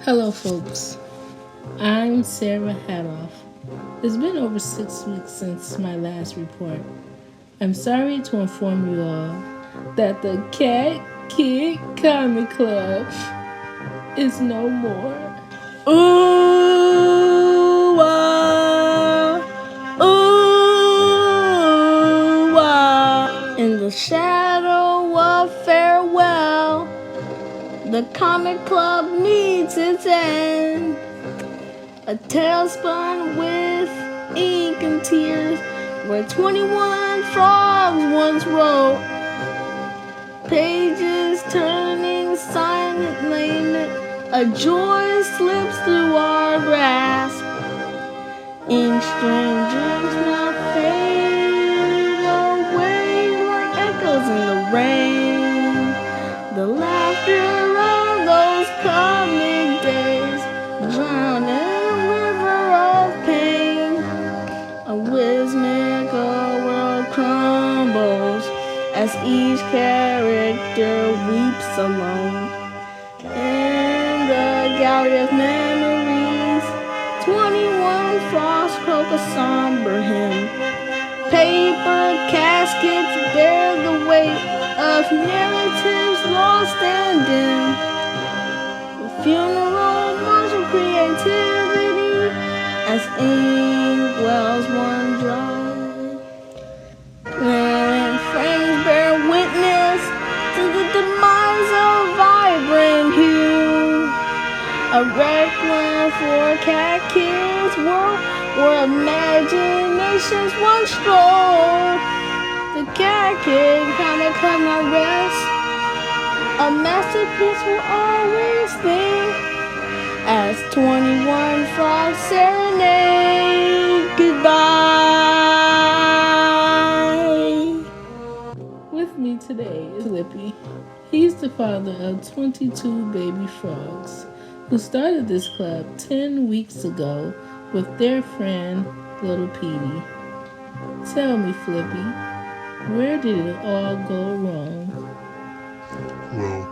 Hello, folks. I'm Sarah Hadoff. It's been over 6 weeks since my last report. I'm sorry to inform you all that the Cat Kid Comic Club is no more. Ooh, wah, ooh, wah. In the shadow of farewell, the comic club meets its end. A tale spun with ink and tears, where 21 frogs once wrote. Pages turning silent lane, a joy slips through our grasp. Ink strangers now fade away like echoes in the rain. The laughter of those comic days drown in a river of pain. A whimsical world crumbles as each character weeps alone. In the gallery of memories, 21 frogs croak a somber hymn. Paper caskets bear the weight of narratives lost and dim. The funeral march of creativity as ink wells one dry. And frames bear witness to the demise of vibrant hue. A requiem for cat kids world where imaginations once strolled. The Cat Kid Comic Club not rest. A masterpiece will always think as 21 frogs serenade goodbye. With me today is Lippy. He's the father of 22 baby frogs who started this club 10 weeks ago with their friend Little Petey. Tell me, Flippy, where did it all go wrong? Well,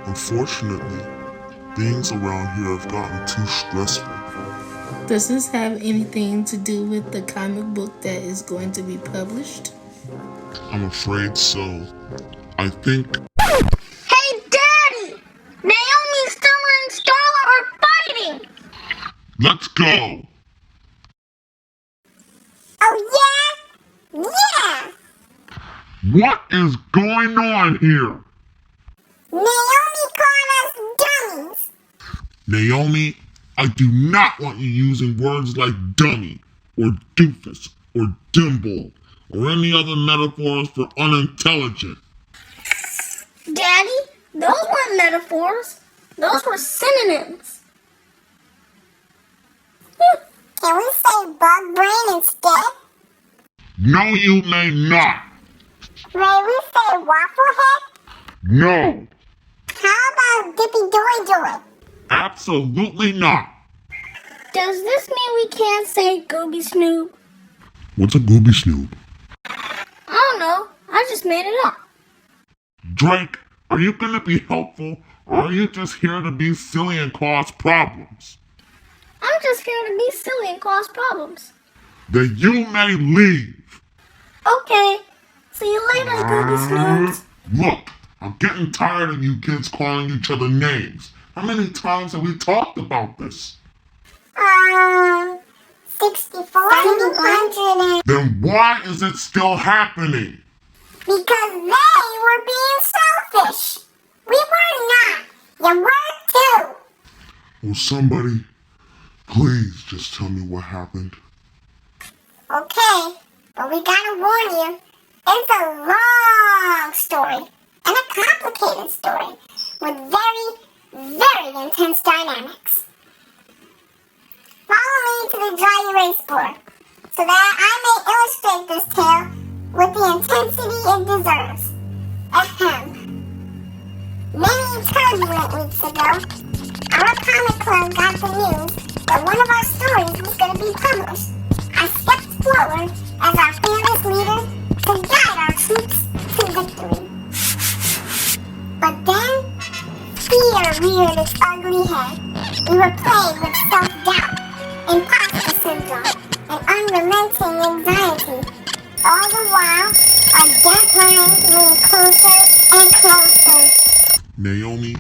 unfortunately, things around here have gotten too stressful. Does this have anything to do with the comic book that is going to be published? I'm afraid so. I think... Hey, Daddy! Naomi, Stella, and Starla are fighting! Let's go! Oh, yeah? Yeah! What is going on here? Naomi called us dummies. Naomi, I do not want you using words like dummy, or doofus, or dimble, or any other metaphors for unintelligent. Daddy, those weren't metaphors. Those were synonyms. Can we say bug brain instead? No, you may not. May we say waffle head? No, How about dippy doy doy? absolutely not. Does this mean we can't say Gooby Snoop? What's a gooby snoop? I don't know. I just made it up. Drake, are you going to be helpful, or are you just here to be silly and cause problems? I'm just here to be silly and cause problems. Then you may leave. Okay. See you later, Gooby Snoops. Look, I'm getting tired of you kids calling each other names. How many times have we talked about this? 64, 100. Then why is it still happening? Because they were being selfish. We were not. You were too. Will somebody please just tell me what happened? Okay, but we gotta warn you. It's a long story and a complicated story with very, very intense dynamics. Follow me to the dry erase board so that I may illustrate this tale with the intensity it deserves. Ahem. Many turbulent weeks ago, our comic club got the news that one of our stories was going to be published. I stepped forward as our fearless leader to guide our troops to victory. But then, fear reared its ugly head. We were plagued with self-doubt, imposter syndrome, and unrelenting anxiety. All the while, our deadlines moved closer and closer. Naomi,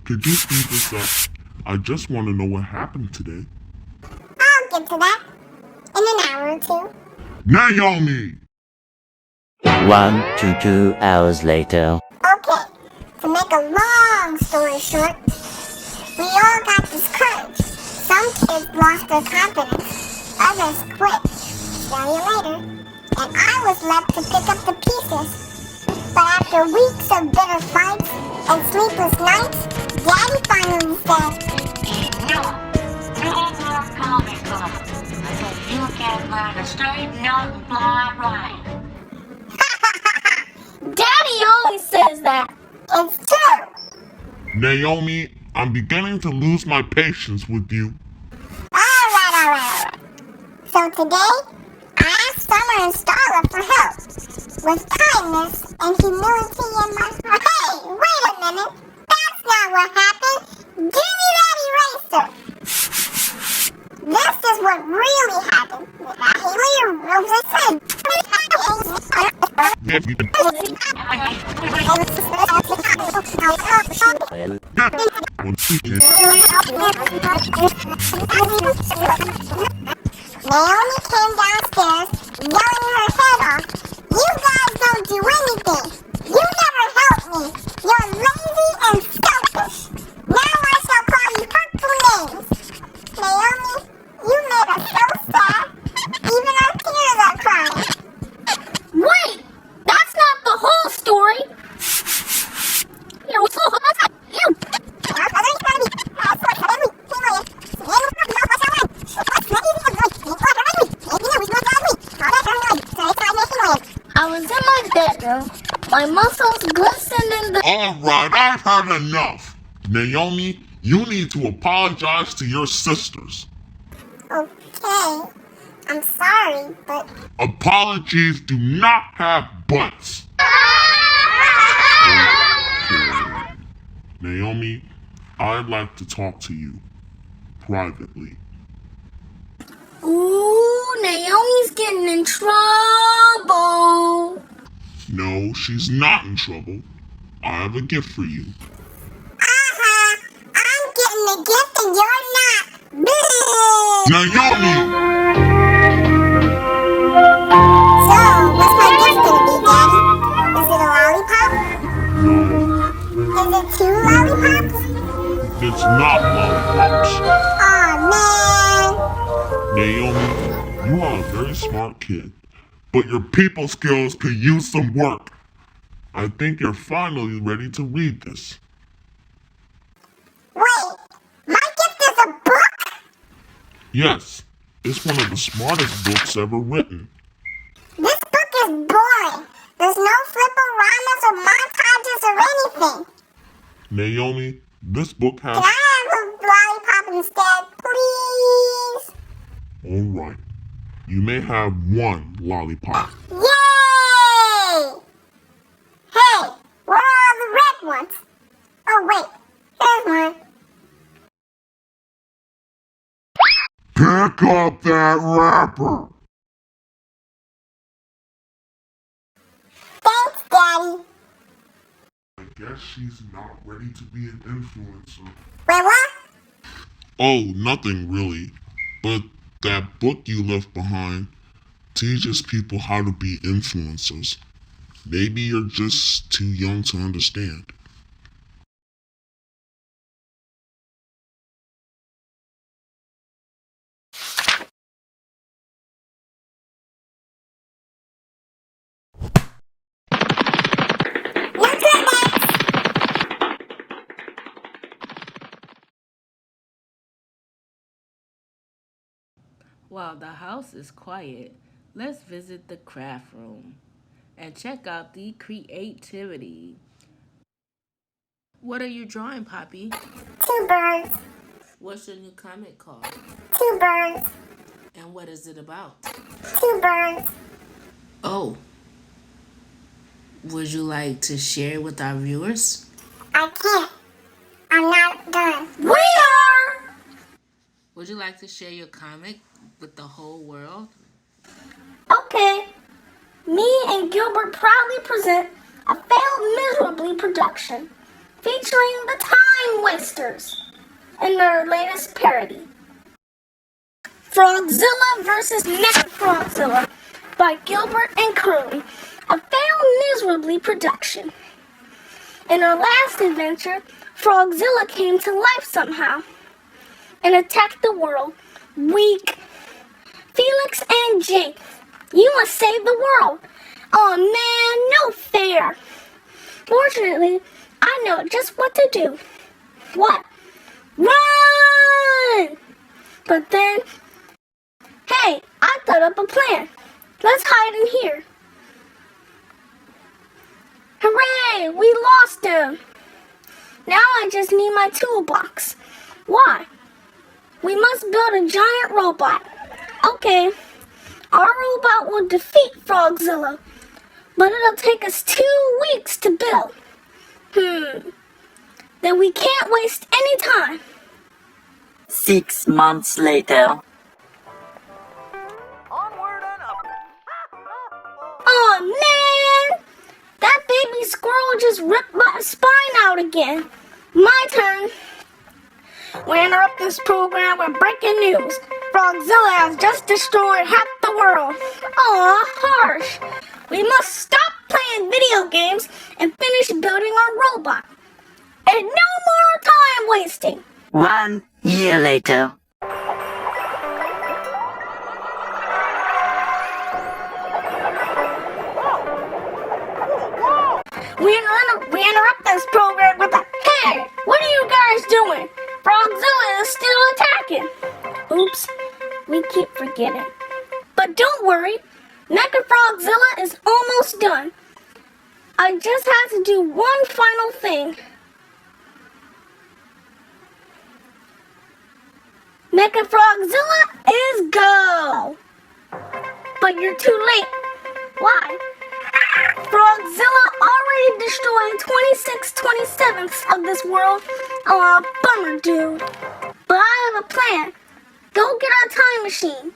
could you speed this up? I just want to know what happened today. I'll get to that in an hour or two. Naomi! 1 to 2 hours later. Okay, to make a long story short, we all got discouraged. Some kids lost their confidence, others quit. Tell you later. And I was left to pick up the pieces. But after weeks of bitter fights and sleepless nights, Daddy finally said, No more comic club until you can learn to straighten out and fly right. Daddy always says that. it's true. Naomi, I'm beginning to lose my patience with you. Alright. So today, I asked Summer and Starla for help. With kindness and humility in my heart. Hey, wait a minute. That's not what happened. Give me that eraser. This is what really happened. Naomi came downstairs, yelling her head off. You guys don't do anything. You never help me. You're lazy and selfish. Now I shall call you hurtful names. Naomi, you made us so sad. Even our tears are crying. Wait, that's not the whole story. I was in my bedroom. My muscles glistened in the... Alright, I've had enough. Naomi, you need to apologize to your sisters. Okay, I'm sorry, but... Apologies do not have butts. Okay. Naomi, I'd like to talk to you privately. Ooh, Naomi's getting in trouble. No, she's not in trouble. I have a gift for you. I'm getting a gift and you're not. Boo! Naomi! So, what's my gift gonna be, Daddy? Is it a lollipop? Is it 2 lollipops? It's not lollipops. Aw, man. Naomi, you are a very smart kid, but your people skills could use some work. I think you're finally ready to read this. Wait, my gift is a book? Yes, it's one of the smartest books ever written. This book is boring. There's no flipporamas or montages or anything. Naomi, this book has... Can I have a lollipop instead, please? Alright, you may have 1 lollipop. Yay! Hey, where are all the red ones? Oh, wait, here's one. Pick up that wrapper! Thanks, Daddy. I guess she's not ready to be an influencer. Wait, what? Oh, nothing really. But that book you left behind teaches people how to be influencers. Maybe you're just too young to understand. No throwbacks. While the house is quiet, let's visit the craft room and check out the creativity. What are you drawing, Poppy? 2 birds. What's your new comic called? 2 birds. And what is it about? 2 birds. Oh, would you like to share with our viewers? I can't. I'm not done. We are! Would you like to share your comic with the whole world? Okay. Me and Gilbert proudly present a failed miserably production featuring the Time Wasters in their latest parody. Frogzilla vs. Mechafrogzilla by Gilbert and Curly, a failed miserably production. In our last adventure, Frogzilla came to life somehow and attacked the world. Weak. Felix and Jake, you must save the world. Oh man, no fair. Fortunately, I know just what to do. What? Run! But then, hey, I thought up a plan. Let's hide in here. Hooray, we lost him. Now I just need my toolbox. Why? We must build a giant robot. Okay, our robot will defeat Frogzilla, but it'll take us 2 weeks to build. Then we can't waste any time. 6 months later. Oh man! That baby squirrel just ripped my spine out again. My turn. We interrupt this program with breaking news. Frogzilla has just destroyed half the world. Aw, harsh. We must stop playing video games and finish building our robot. And no more time wasting. 1 year later. We interrupt this program with a, hey, what are you guys doing? Frogzilla is still attacking. Oops, we keep forgetting. But don't worry, Mechafrogzilla is almost done. I just have to do one final thing. Mechafrogzilla is go! But you're too late. Why? Frogzilla already destroyed 26/27ths of this world. Aw, bummer, dude. But I have a plan. Go get our time machine.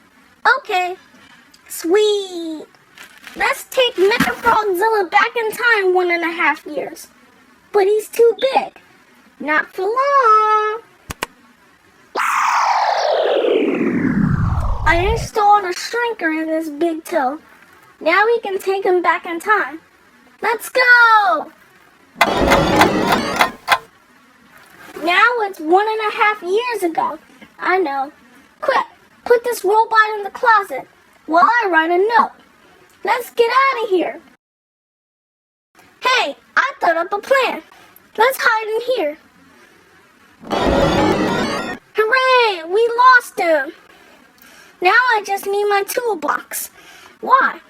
Okay. Sweet. Let's take Mechafrogzilla back in time 1.5 years. But he's too big. Not for long. I installed a shrinker in this big toe. Now we can take him back in time. Let's go! Now it's 1.5 years ago. I know. Quick, put this robot in the closet while I write a note. Let's get out of here. Hey, I thought up a plan. Let's hide in here. Hooray, we lost him. Now I just need my toolbox. Why?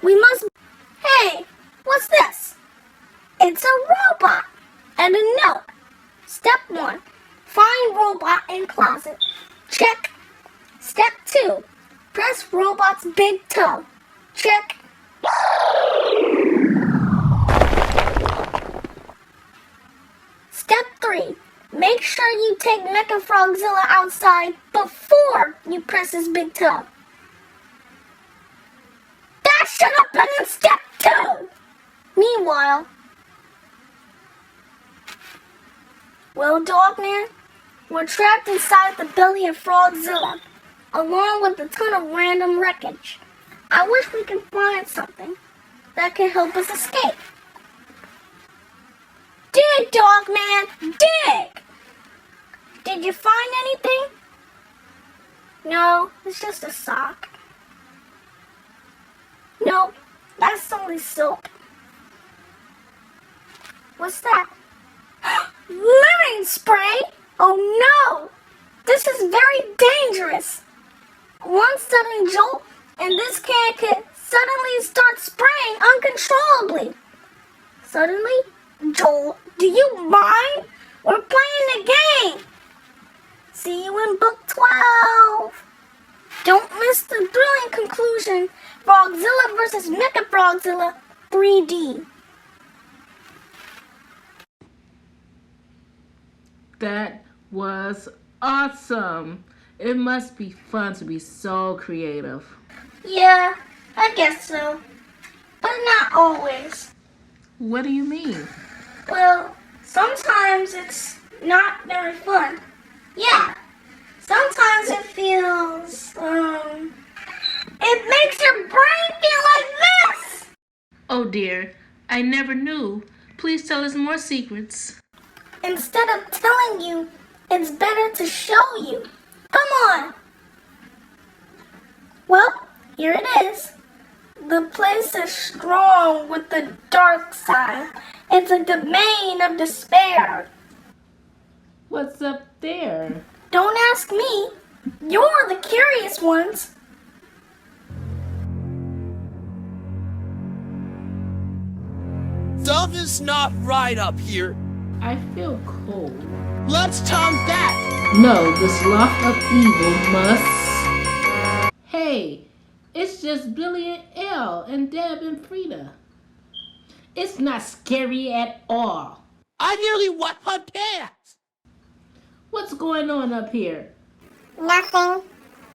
We must... Hey, what's this? It's a robot and a note. Step 1, find robot in closet. Check. Step 2, press robot's big toe. Check. Step 3, make sure you take Mechafrogzilla outside before you press his big toe. That should have been in step 2. Meanwhile, well, Dogman, we're trapped inside the belly of Frogzilla, along with a ton of random wreckage. I wish we could find something that can help us escape. Dig, Dogman, dig! Did you find anything? No, it's just a sock. Nope, that's only soap. What's that? Living spray? Oh no! This is very dangerous. One sudden jolt and this can could suddenly start spraying uncontrollably. Suddenly? Joel, do you mind? We're playing the game. See you in book 12. Don't miss the thrilling conclusion. Frogzilla vs. Mechafrogzilla 3D. That was awesome. It must be fun to be so creative. Yeah, I guess so. But not always. What do you mean? Well, sometimes it's not very fun. Yeah, sometimes it feels, it makes your brain feel like this! Oh dear, I never knew. Please tell us more secrets. Instead of telling you, it's better to show you. Come on! Well, here it is. The place is strong with the dark side. It's a domain of despair. What's up there? Don't ask me. You're the curious ones. Something's not right up here. I feel cold. Let's turn back. No, this loft of evil must... Hey, it's just Billy and Elle and Deb and Frida. It's not scary at all. I nearly wet her pants. What's going on up here? Nothing.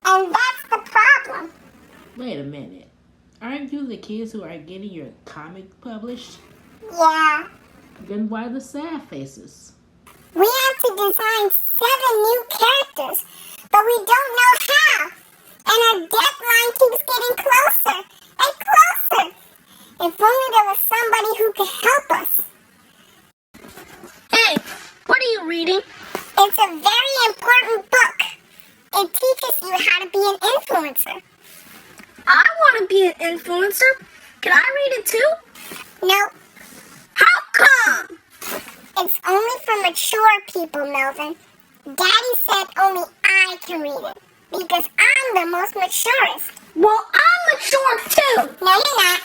And that's the problem. Wait a minute. Aren't you the kids who are getting your comic published? Yeah. Then why the sad faces? We have to design 7 new characters, but we don't know how. And our deadline keeps getting closer and closer. If only there was somebody who could help us. Hey, what are you reading? It's a very important book. It teaches you how to be an influencer. I want to be an influencer. Can I read it too? No, How come? it's only for mature people, Melvin. Daddy said only I can read it because I'm the most maturest. Well, I'm mature too. No, you're not.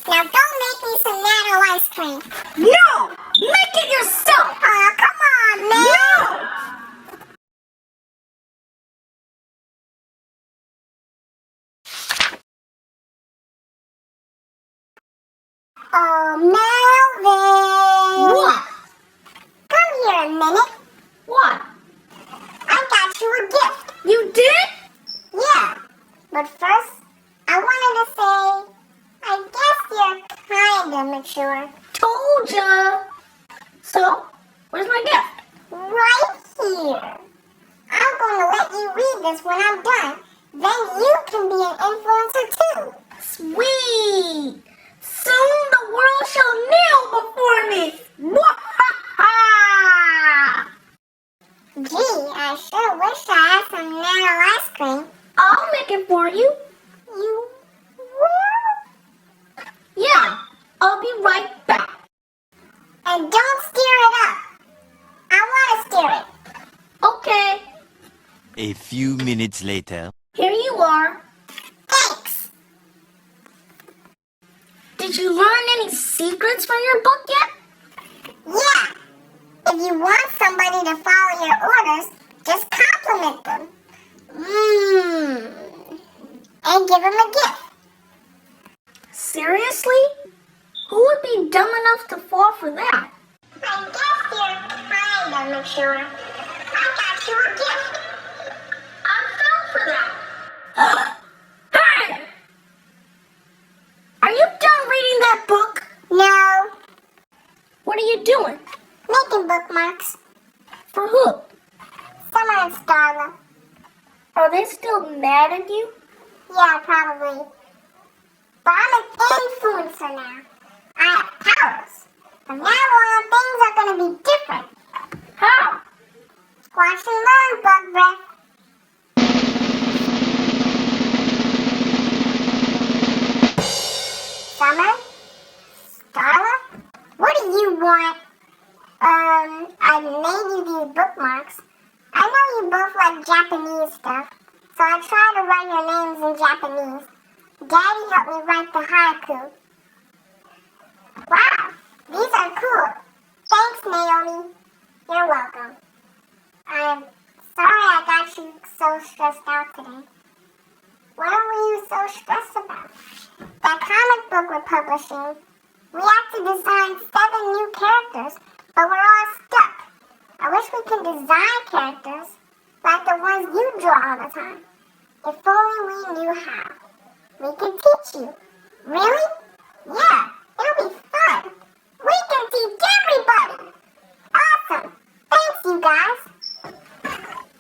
Now don't make me some nano ice cream. No, make it yourself. Oh, come on, man. No. Oh, Melvin. What? Come here a minute. What? I got you a gift. You did? Yeah. But first, I wanted to say, I guess you're kinda mature. Told ya. So, where's my gift? Right here. I'm gonna let you read this when I'm done. Then you can be an influencer too. Sweet. Soon the world shall kneel before me. Mwahaha! Gee, I sure wish I had some nano ice cream. I'll make it for you. You will? Yeah, I'll be right back. And don't stir it up. I want to stir it. Okay, A few minutes later. here you are. Thanks. Did you learn any secrets from your book yet? Yeah. If you want somebody to follow your orders, just compliment them. And give them a gift. Seriously? Who would be dumb enough to fall for that? I guess you're kinda mature. I got you a gift. I fell for that. Hey! Are you done reading that book? No, What are you doing? making bookmarks. For who? Summer and Starla. Are they still mad at you? Yeah, probably. But I'm an influencer now. I have powers. From now on, things are gonna be different. How? Watch and learn, Bug Breath. Summer? Starla? What do you want? I made you these bookmarks. I know you both like Japanese stuff, so I tried to write your names in Japanese. Daddy helped me write the haiku. Wow, these are cool. Thanks, Naomi. You're welcome. I'm sorry I got you so stressed out today. What were you so stressed about? That comic book we're publishing. We have to design 7 new characters, but we're all stuck. I wish we could design characters, like the ones you draw all the time. If only we knew how. We can teach you. Really? Yeah, it'll be fun. We can teach everybody. Awesome. Thanks, you guys.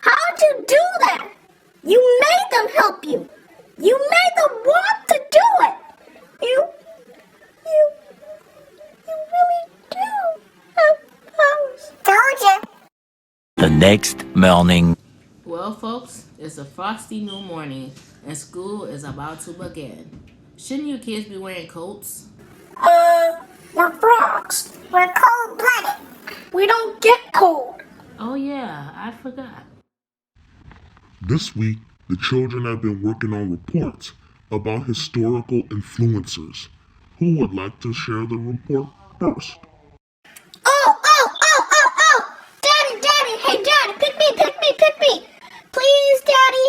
How'd you do that? You made them help you. You made them want to do it. You really do have powers. Told you. The next morning. Well, folks, it's a frosty new morning, and school is about to begin. Shouldn't you kids be wearing coats? We're frogs. We're cold-blooded. We don't get cold. Oh yeah, I forgot. This week, the children have been working on reports about historical influencers. Who would like to share the report first? Oh! Daddy! Hey, Daddy, pick me! Please, Daddy!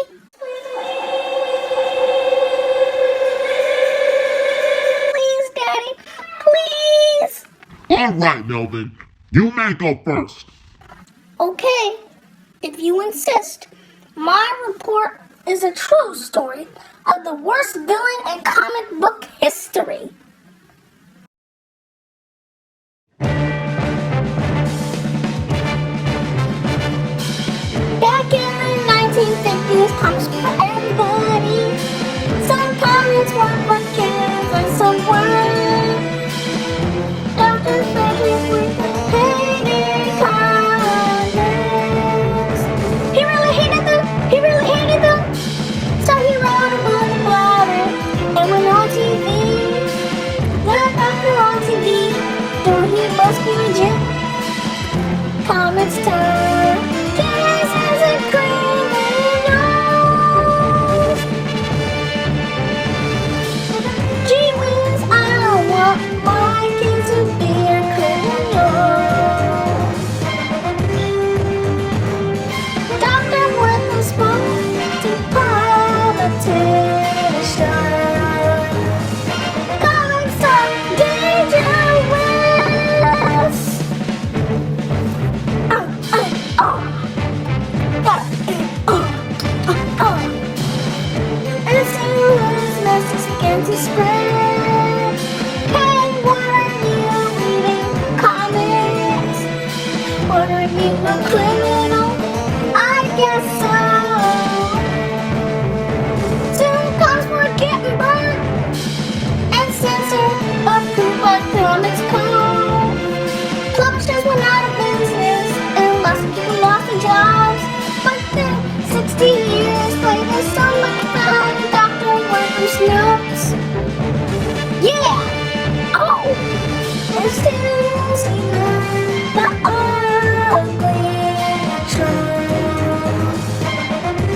Please, Daddy! Please! All right, Melvin. You may go first. Okay, if you insist. My report is a true story of the worst villain in comic book history. Back in the 1950s, comics were for everybody. Some comics were for kids and some weren't. Dr. Fredric with the hated comics. He really hated them. So he wrote a book about it and went on TV. The doctor on TV, though he must be legit. Comics time. Guess as a criminal. Gee whiz, I want my kids to be a criminal. Dr. Wertham spoke to politicians. Comics are dangerous. As soon as messages began to spread, hey, what are you reading? Comics? What are you, a criminal? I guess so. Soon comics were getting burned and censored, approved by Comics Code. Publishers went out of business and lots of people lost their jobs. But then, 60 years later, someone found Dr. Wertham's notes. Yeah! Oh! And still see the ugly truth.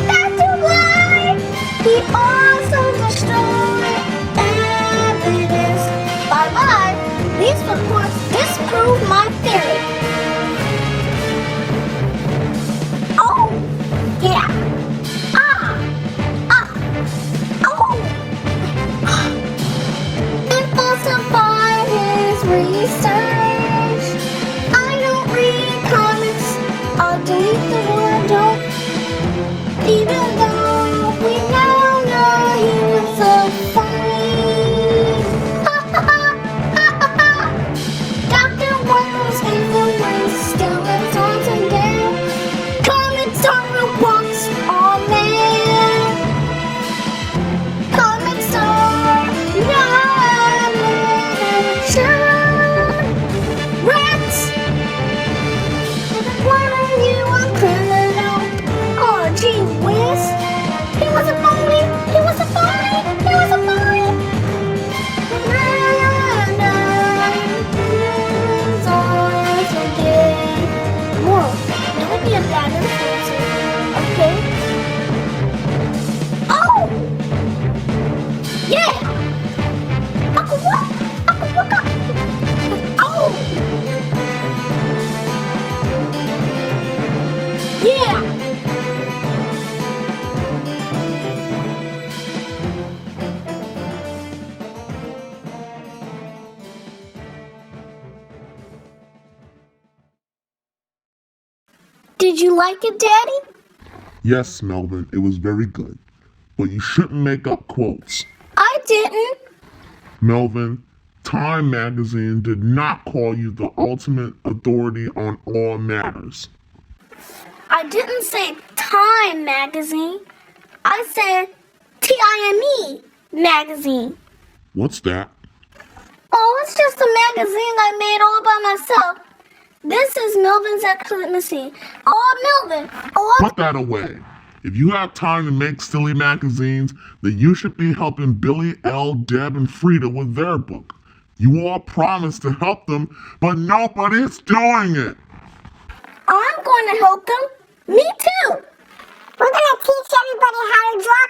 That's a lie! He also destroyed evidence. By lie, these reports disprove my theory. Oh! Yeah! And falsify his research. I don't read comics. I'll delete the word don't. Even though we now know he was so funny. Dr. Wertham's influence still lives on today. Comics are robots, oh man. Comics are not literature. Rats! Why are you a criminal? Oh, gee whiz. He was a phony. Whoa, don't be a bad influencer, okay? Oh! Yeah! Oh! Yeah! Did you like it, Daddy? Yes, Melvin, it was very good. But you shouldn't make up quotes. I didn't. Melvin, Time magazine did not call you the ultimate authority on all matters. I didn't say Time magazine. I said TIME magazine. What's that? Oh, it's just a magazine I made all by myself. This is Melvin's Excellency. Oh, Melvin. Oh, Put that away. If you have time to make silly magazines, then you should be helping Billy, Elle, Deb, and Frida with their book. You all promised to help them, but nobody's doing it. I'm going to help them. Me too. We're gonna teach everybody how to draw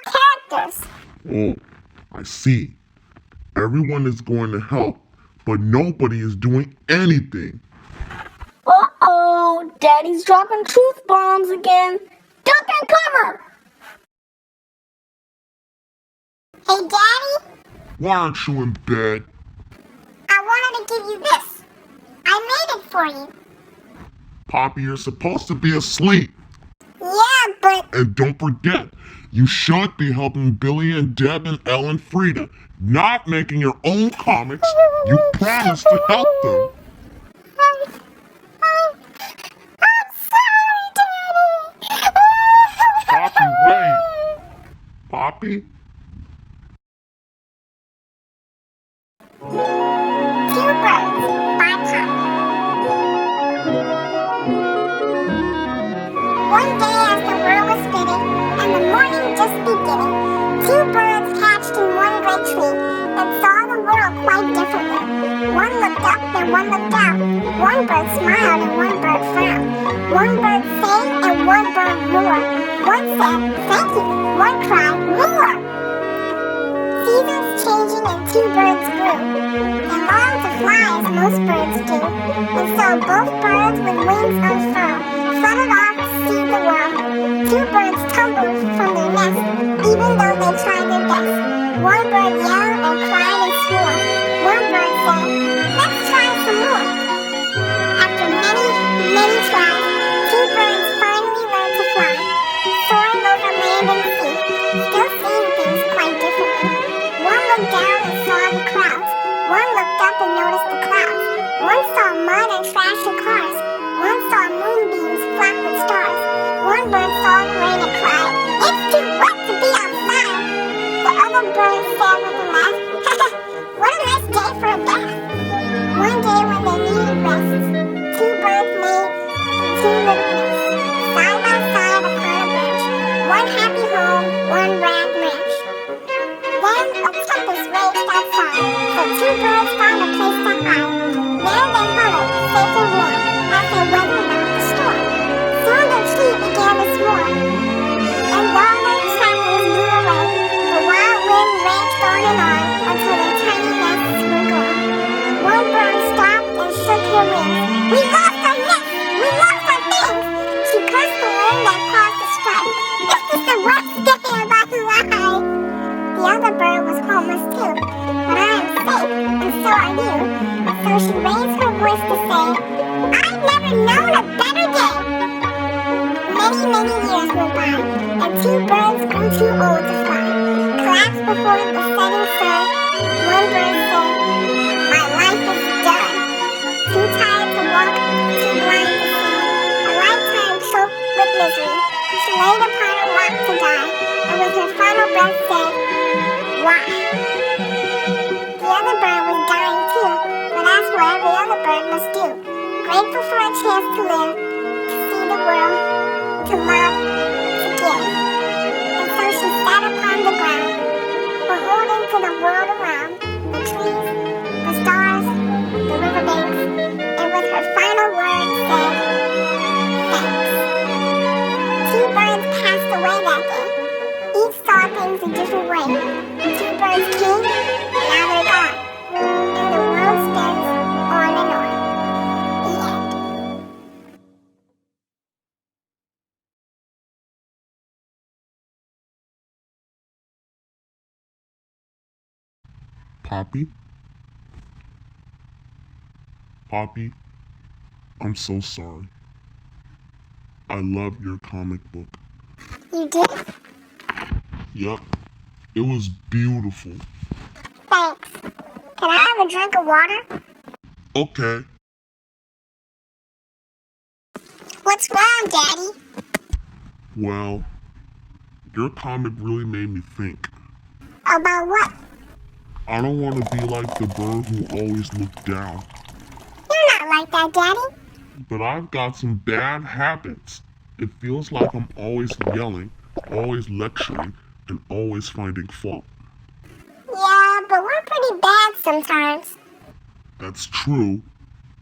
characters. Oh, I see. Everyone is going to help, but nobody is doing anything. Uh-oh, Daddy's dropping truth bombs again. Duck and cover. Hey, Daddy, Why aren't you in bed? I wanted to give you this. I made it for you. Poppy, you're supposed to be asleep. Yeah, but And don't forget, you should be helping Billy and Deb and Elle and Frida, not making your own comics. You promised to help them. I'm sorry, Daddy. Poppy, wait. Poppy? Two birds by Poppy. One day as the world was spinning and the morning just beginning, two birds hatched in one great tree and saw the world quite differently. One looked up and one looked down. One bird smiled and one bird frowned. One bird sang and one bird roared. One said, "Thank you." One cried, "More." Seasons changing and two birds grew. They longed to fly as most birds do. And so both birds with wings unfurled fluttered off to see the world. Two birds tumbled from their nest, even though they tried their best. One bird yelled and cried and swore. One bird said, "Let's try some more." After many, many tries, two birds finally learned to fly, soaring over land and sea, still seeing things quite differently. One looked down and saw the clouds. One looked up and noticed the clouds. One saw mud and trash and cars. One saw moonbeams flapped with stars. One bird saw the rain and cried, "It's too wet to be outside." The other bird said with a laugh, "What a nice day for a bath." One day when they needed rest, two birds made two little nests, side by side upon a branch. One happy home, one rag ranch. Then a tempest raged outside, so two birds found a place to hide. There they huddled, safe and warm, as they weathered out the storm. Soon the tree began to swarm, and all their trappings blew away. The wild wind raged on until their tiny nests were gone. One bird stopped and shook her wings. "We lost our nest! We lost our things!" She cursed the wind that caused the strife. "This is the worst day of our life!" The other bird was homeless too, but I am safe, and so are you. So she raised her voice to say, "I've never known a better day." Many, many years went by, and two birds grew too old to fly. Collapsed before the setting sun, one bird said, "My life is done." Too tired to walk, too blind to see, a lifetime choked with misery, she laid upon a rock to die, and with her final breath said, "Why?" The other bird was dying too, but that's what every other bird must do. Grateful for a chance to live, to see the world, to love, to give. And so she sat upon the ground, beholding to the world around, the trees, the stars, the riverbanks, and with her final words said, "Thanks." Two birds passed away that day. Each saw things a different way. Two birds came, and now they're gone. And the world spins on and on. The end. Poppy? Poppy, I'm so sorry. I love your comic book. You did? Yep, it was beautiful. Thanks. Can I have a drink of water? Okay, What's wrong, Daddy? well, your comic really made me think. About what? I don't want to be like the bird who always looked down, You're not like that, Daddy. but I've got some bad habits. It feels like I'm always yelling, always lecturing, and always finding fault. Yeah, but we're pretty bad sometimes. That's true,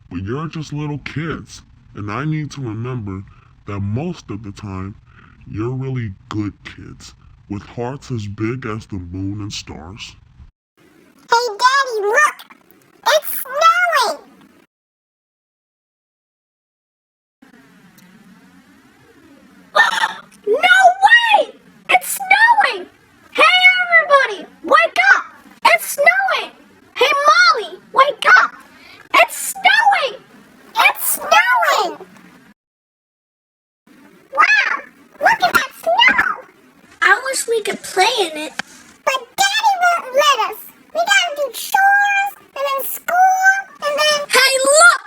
but you're just little kids, and I need to remember that most of the time, you're really good kids, with hearts as big as the moon and stars. Hey, Daddy, look! It's snowing! No way! It's snowing! Hey, everybody! Wake up! It's snowing! Hey, Molly! Wake up! It's snowing! It's snowing! Wow! Look at that snow! I wish we could play in it. But Daddy won't let us. We gotta do chores, and then school, and then... Hey, look!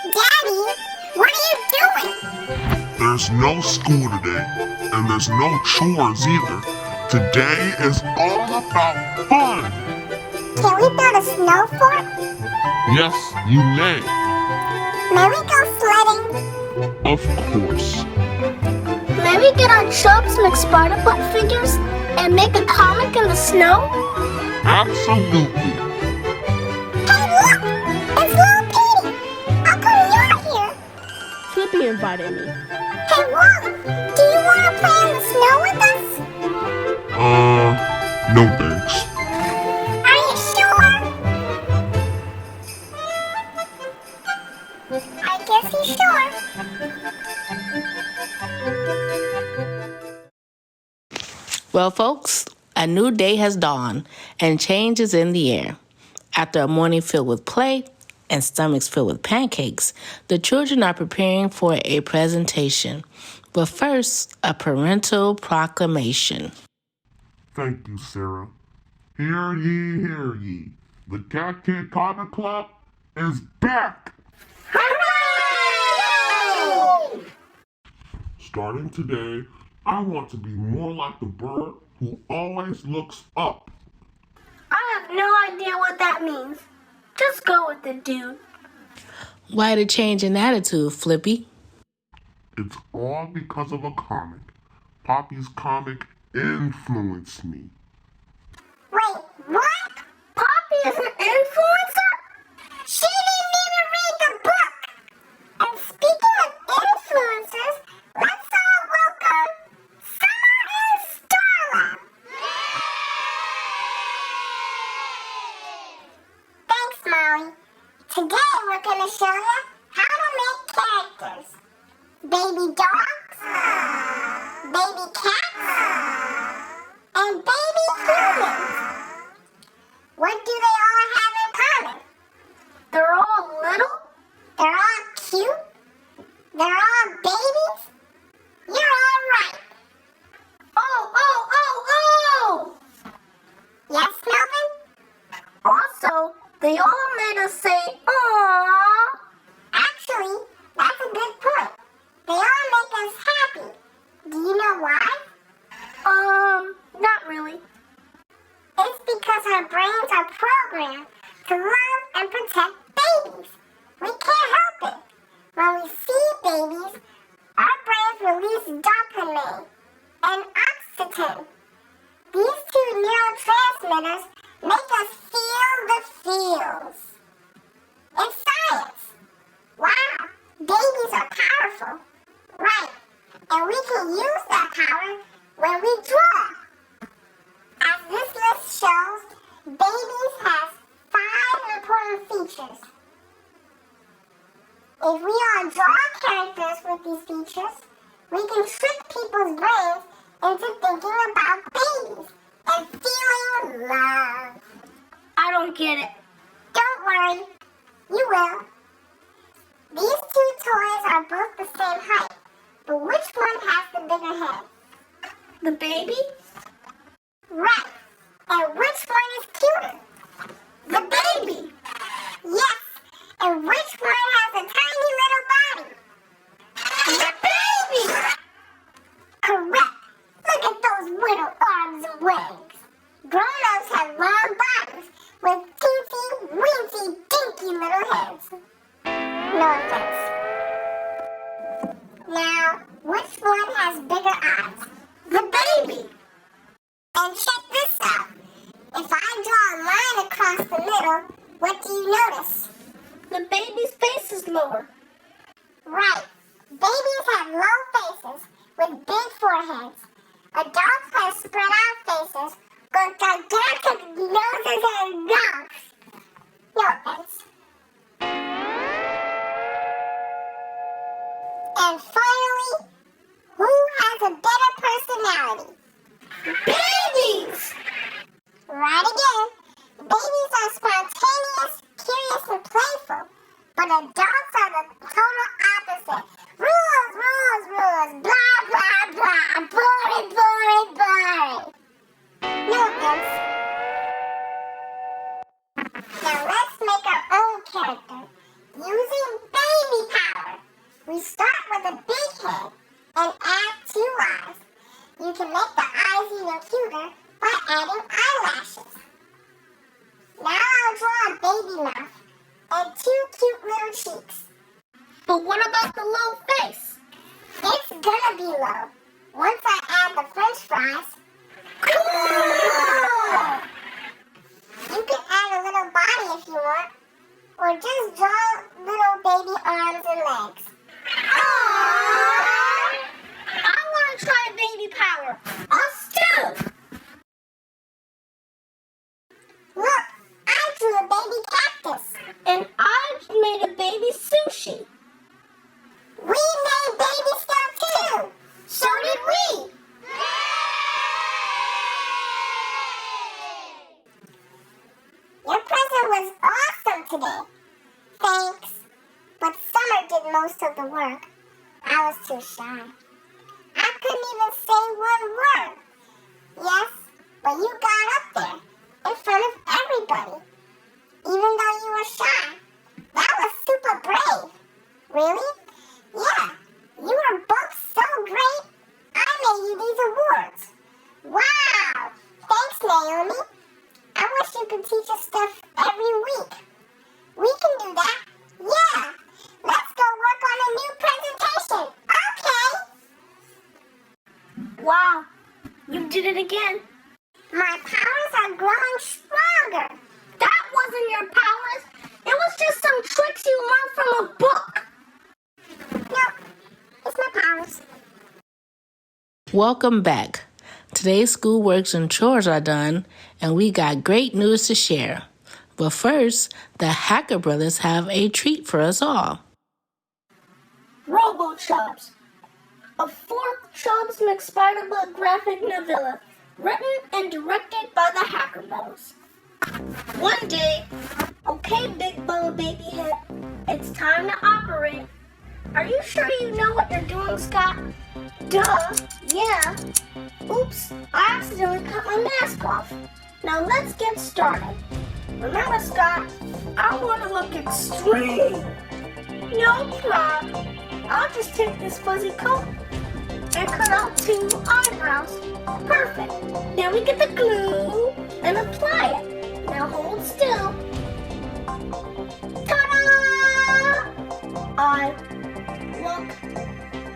Daddy, what are you doing? There's no school today, and there's no chores either. Today is all about fun. Can we build a snow fort? Yes, you may. May we go sledding? Of course. Maybe get our Chubbs McSpider-Butt figures and make a comic in the snow? Absolutely. Hey, look! It's Little Petey! How come you're here? Flippy invited me. Hey, Wally, do you want to play in the snow with us? No thanks. Are you sure? I guess he's sure. Well, folks, a new day has dawned and change is in the air. After a morning filled with play and stomachs filled with pancakes, the children are preparing for a presentation. But first, a parental proclamation. Thank you, Sarah. Hear ye, hear ye. The Cat Kid Comic Club is back! Hooray! Starting today, I want to be more like the bird who always looks up. I have no idea what that means. Just go with it, dude. Why the change in attitude, Flippy? It's all because of a comic. Poppy's comic influenced me. Wait, what? Poppy is an influencer? She didn't even read the book! And speaking of influencers, let's all welcome Summer and Starla! Thanks, Molly. Today we're gonna show you how to make characters. Baby dogs, baby cats, and baby humans. What do they all have in common? They're all little? They're all cute. They're all babies. You're all right. Oh! Yes, Melvin? Also, they all made us say, aww. Actually, that's a good point. They all make us happy. Do you know why? Not really. It's because our brains are programmed to love and protect babies. We can't help it. When we see babies, our brains release dopamine and oxytocin. These two neurotransmitters make us feel the feels. It's science. Wow, babies are powerful. Right, and we can use that power when we draw. As this list shows, babies have 5 important features. If we all draw characters with these features, we can trick people's brains into thinking about babies and feeling love. I don't get it. Don't worry, you will. These two toys are both the same height, But which one has the bigger head? The baby? Right. And which one is cuter? The baby. Yes. And which one has a tiny little body? The baby. Correct. Look at those little arms and legs. Grown-ups have long bodies with teensy, weensy, dinky little heads. No offense. Now, which one has bigger eyes? The baby. And check this out. If I draw a line across the middle, what do you notice? The baby's face is lower. Right. Babies have low faces with big foreheads. Adults have spread out faces with gigantic noses and mouths. No offense. And finally, who has a better personality? Babies! Right again. Babies are spontaneous, curious, and playful. But adults are the total opposite. Rules, rules, rules. Blah, blah, blah. Boring, boring, boring. No offense. Now let's make our own character. Using baby power. We start with a big head and add 2 eyes. You can make the eyes even cuter by adding eyelashes. Now I'll draw a baby mouth and 2 cute little cheeks. But what about the low face? It's gonna be low once I add the french fries. Cool! You can add a little body if you want, or just draw little baby arms and legs. Aww! I want to try baby power. Us too! Look, I drew a baby cactus. And I made a baby sushi. We made baby stuff too. So did we. Your present was awesome today. Thanks. But Summer did most of the work. I was too shy. I couldn't even say one word. Yes, but you got up there in front of everybody. Even though you were shy. That was super brave. Really? Yeah. You were both so great. I made you these awards. Wow. Thanks, Naomi. I wish you could teach us stuff every week. We can do that. Yeah. Let's go work on a new presentation. Okay. Wow, you did it again. My powers are growing stronger. That wasn't your powers. It was just some tricks you learned from a book. Nope. It's my powers. Welcome back. Today's schoolwork and chores are done, and we got great news to share. But first, the Hacker Brothers have a treat for us all. Robochubbs, a 4th Chubbs McSpiderBug graphic novella, written and directed by the Hacker Brothers. One day, okay, Big Bubba Babyhead, it's time to operate. Are you sure you know what you're doing, Scott? Duh, yeah. Oops, I accidentally cut my mask off. Now let's get started. Remember, Scott, I want to look extreme. No problem. I'll just take this fuzzy coat and cut out 2 eyebrows. Perfect. Now we get the glue and apply it. Now hold still. Ta-da! I look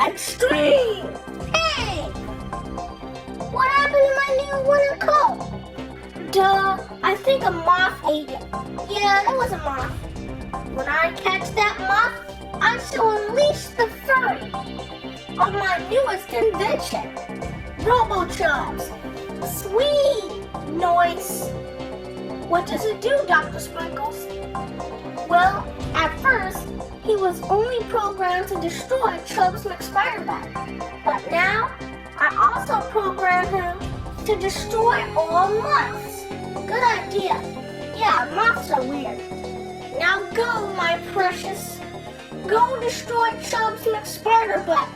extreme. Hey! What happened to my new winter coat? Duh, I think a moth ate it. Yeah, it was a moth. When I catch that moth, I shall unleash the fury of my newest invention, Robochubbs. Sweet noise. What does it do, Dr. Sprinkles? Well, at first, he was only programmed to destroy Chubbs McSpiderBug. But now, I also programmed him to destroy all moths. Good idea. Yeah, moths are weird. Now go, my precious. Go destroy Chubbs McSpiderBug.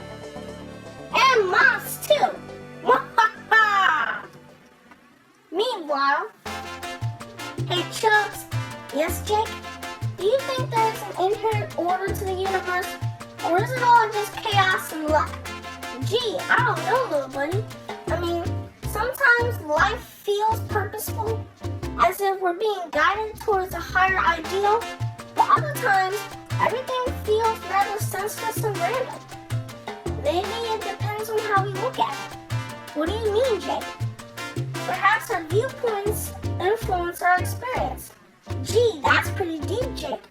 And moths too. Mwahaha! Meanwhile, hey Chubbs. Yes, Jake? Do you think there's an inherent order to the universe? Or is it all just chaos and luck? Gee, I don't know, little buddy. I mean, sometimes life feels purposeful, as if we're being guided towards a higher ideal, but other times, everything feels rather senseless and random. Maybe it depends on how we look at it. What do you mean, Jake? Perhaps our viewpoints influence our experience. Gee, that's pretty deep, Jake.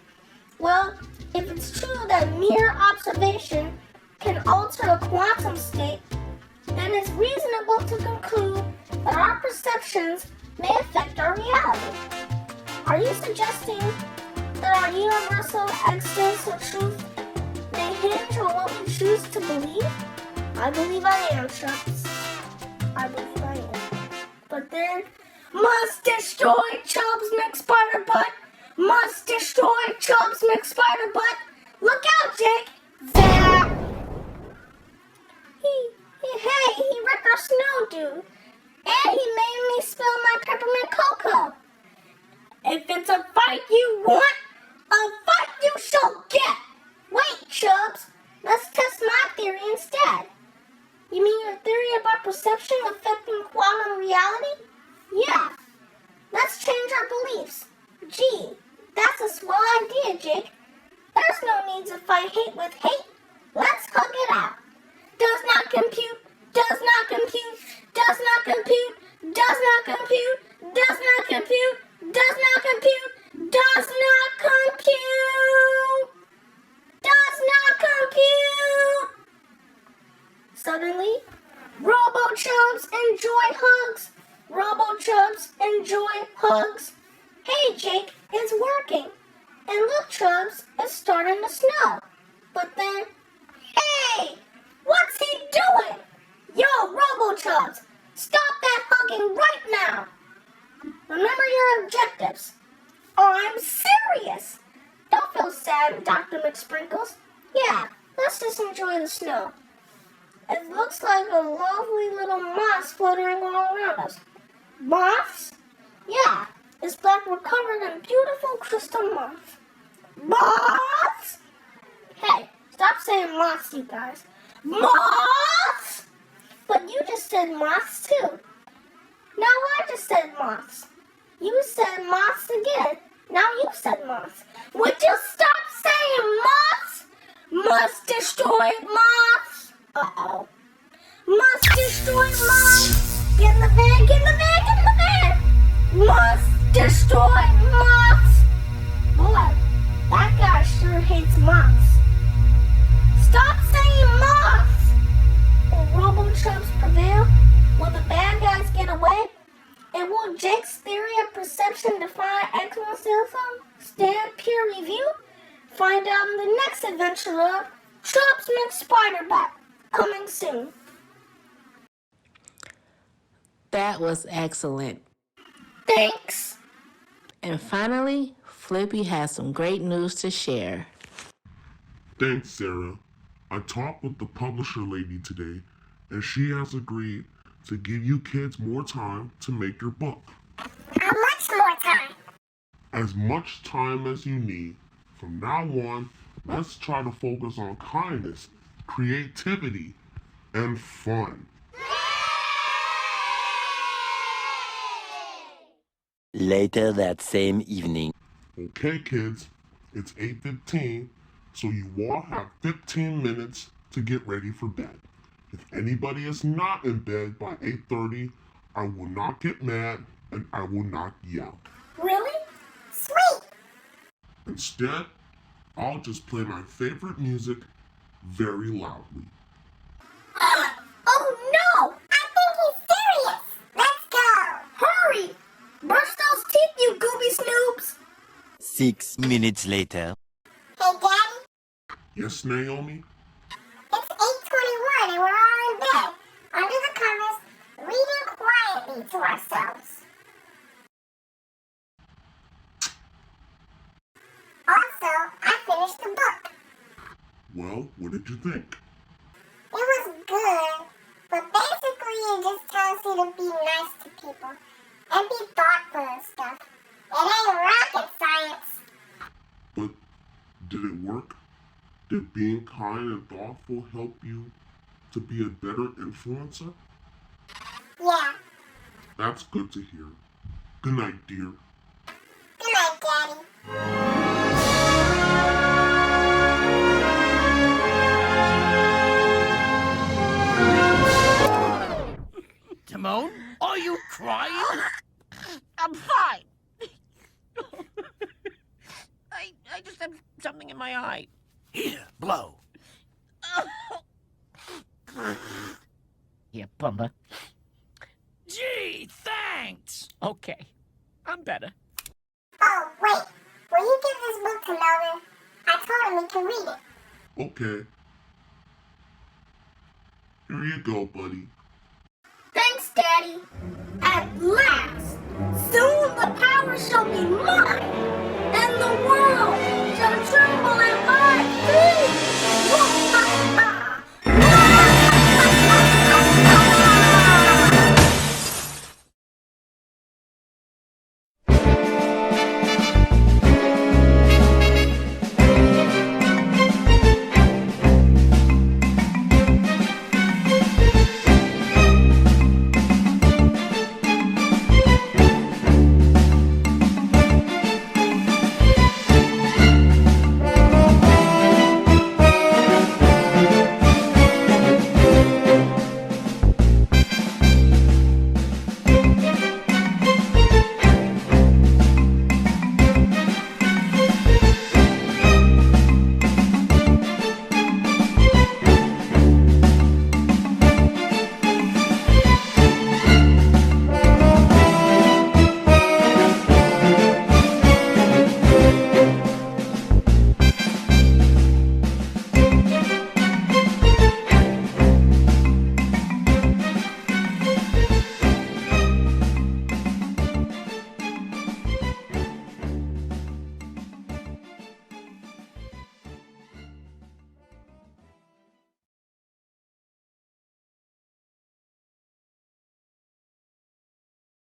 Well, if it's true that mere observation can alter a quantum state, then it's reasonable to conclude that our perceptions may affect our reality. Are you suggesting that our universal existential truth may hinge on what we choose to believe? I believe I am, Chubbs. I believe I am. But then, must destroy Chubbs McSpiderbutt! Must destroy Chubbs McSpiderbutt! Look out, Jake! Zap! He wrecked our snow dude. And he made me spill my peppermint cocoa. If it's a fight you want, a fight you shall get! Wait, Chubbs, let's test my theory instead. You mean your theory about perception affecting quantum reality? Yeah. Let's change our beliefs. Gee, that's a swell idea, Jake. There's no need to fight hate with hate. Let's hug it out. Does not compute, does not compute, does not compute, does not compute, does not compute, does not compute, does not compute, does not compute. Suddenly, Robochubbs enjoy hugs. Robochubbs enjoy hugs. Hey Jake, it's working. And look, Chubbs, it's starting to snow. But then, hey! What's he doing? Yo, Robochubbs, stop that hugging right now. Remember your objectives. Oh, I'm serious. Don't feel sad, Dr. McSprinkles. Yeah, let's just enjoy the snow. It looks like a lovely little moss floating all around us. Moths? Yeah, it's like we're covered in beautiful crystal moss. Moths? Hey, stop saying moths, you guys. Moths? But you just said moths too. Now I just said moths. You said moths again. Now you said moths. Would you stop saying moths? Must destroy moths. Uh-oh. Must destroy moths. Get in the van, get in the van, get in the van. Must destroy moths. Boy, that guy sure hates moths. Stop saying moths. Will Robochubbs prevail? Will the bad guys get away? And will Jake's theory of perception defy exorcism stand peer review? Find out in the next adventure of Chubbs McSpiderbutt, coming soon. That was excellent. Thanks. And finally, Flippy has some great news to share. Thanks, Sarah. I talked with the publisher lady today, and she has agreed to give you kids more time to make your book. How much more time? As much time as you need. From now on, let's try to focus on kindness, creativity, and fun. Later that same evening. Okay, kids, it's 8:15, so you all have 15 minutes to get ready for bed. If anybody is not in bed by 8:30, I will not get mad and I will not yell. Really? Sweet. Instead, I'll just play my favorite music very loudly. Oh no! I think he's serious. Let's go. Hurry! Brush those teeth, you gooby snoobs! 6 minutes later. Hey, Daddy. Yes, Naomi? It's 8:21 and we're all in bed, under the covers, reading quietly to ourselves. Also, I finished the book. Well, what did you think? It was good, to be nice to people and be thoughtful and stuff. It ain't rocket science. But did it work? Did being kind and thoughtful help you to be a better influencer? Yeah. That's good to hear. Good night, dear. Good night, Daddy. Timon, are you crying? I'm fine. I just have something in my eye. Here, blow. Here, Pumba. Gee, thanks. Okay, I'm better. Oh, wait. Will you give this book to Melvin? I told him he can read it. Okay. Here you go, buddy. Thanks, Daddy. At last, soon the power shall be mine, and the world